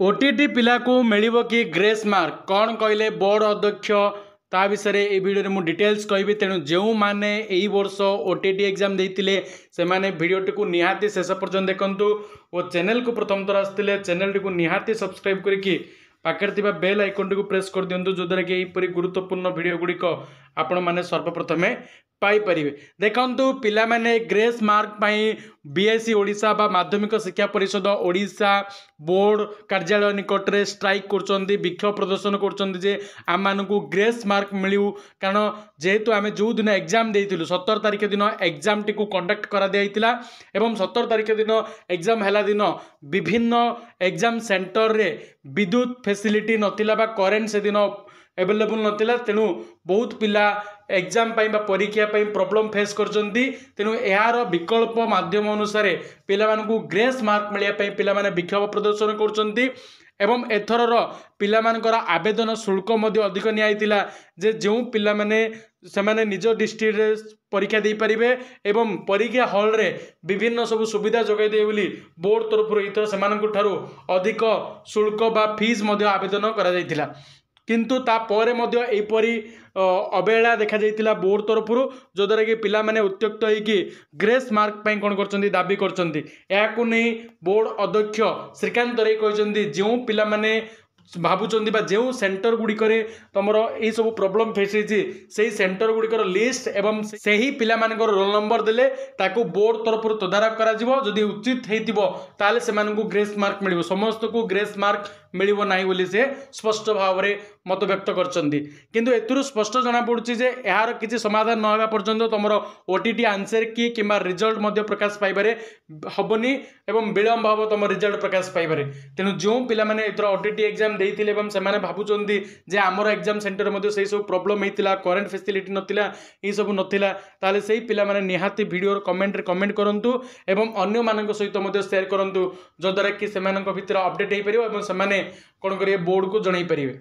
OTT पिला को मिलिबो कि ग्रेस मार्क कौन कहले बोर्ड अध्यक्ष ता विषय ए वीडियो में डिटेल्स कहबी। तेणु जो मैंने यही वर्ष ओटीटी एग्जाम देते से मैंने वीडियोटी को निहाती शेष पर्यटन देखूँ और चैनल को प्रथम थर आसते चैनल को निहाती सब्सक्राइब करके पाखे बेल आइकन टी प्रेस कर दिंतु जो द्वारा कि यहपरी गुरुत्वपूर्ण वीडियो गुड़िक आपण मैंने सर्वप्रथमे पाइपर। देखु पिला माने ग्रेस मार्क पाई बीएससी ओडिशा बा माध्यमिक शिक्षा परिषद ओडिशा बोर्ड कार्यालय निकट में स्ट्राइक कर विक्षोभ प्रदर्शन कर आम मानू ग्रेस मार्क मिलू। कारण जेहेतु आम जो दिन एग्जाम देइथिलु 17 तारिख दिन एग्जाम टी कंडक्ट करा दिया एवं 17 तारिख दिन एग्जाम है दिन विभिन्न एग्जाम सेंटर रे विद्युत फैसिलिटी नथिला बा करेन्ट से दिन एवेलेबल नथिला। तेणु बहुत पिला एग्जाम पाई बा परीक्षा पाई प्रॉब्लम फेस करचंती। तेणु यार विकल्प माध्यम अनुसार पिला मानकु ग्रेस मार्क मिलिया पाई पिला माने विक्षोभ प्रदर्शन करचंती एवं एथरर पिला मानकर आवेदन शुल्क मध्य अधिक नियाइतिला जे जो पिला माने सेमाने निज डिस्ट्रिक्ट रे परीक्षा दे पारिबे एवं परीक्षा हॉल रे विभिन्न सब सुविधा जोगाई दे बोली बोर्ड तरफ इतर सेमानकु ठारू अधिक शुल्क बा फीस मध्य आवेदन करा जायतिला। किंतु तापर यहपरी अवहेला देखा जाइतिला बोर्ड तरफ जो द्वारा कि पिला माने उत्त्यक्त होइकि ग्रेस मार्क पाई कोन करचंदी दाबी करचंदी। याकु नै बोर्ड अध्यक्ष श्रीकांत रे कहचंदी जो पिला माने भावुंट जो सेंटर गुड़िक तुम यही सब प्रोब्लेम फेस से सेंटर गुड़िकर लिस्ट एवं से ही पिला मानकर रोल नंबर देले ताकू बोर्ड तरफ तदारख करा उचित होता से ग्रेस मार्क मिल समस्त को ग्रेस मार्क मिलिबो नाही बोली से स्पष्ट भाव में मत व्यक्त करचंदी। किंतु एतुरु स्पष्ट जना पड़ुछि जे यार किछि समाधान न होगा पर्यंत तुमरो ओटीटी आंसर की किंबा रिजल्ट मध्य प्रकाश पाइबारे हबनी एवं विलंब हबो तुम रिजल्ट प्रकाश पाइबारे। तेणु जो पिला माने एथर ओटीटी एग्जाम देइथिले एवं सेमाने भाबुचंदी जे हमर एग्जाम सेंटर मध्य सेही सब प्रॉब्लम हेतिला करेंट फैसिलिटी नथिला ई सब नथिला ताले सेही पिला माने निहाती वीडियो कमेंट रे कमेंट करंतु एवं अन्य मानक सहित मध्य शेयर करंतु जो द्वारा कि सेमानक भितर अपडेट हे परिबो एवं सेमाने कोन करिए बोर्ड को जणाई परिबे।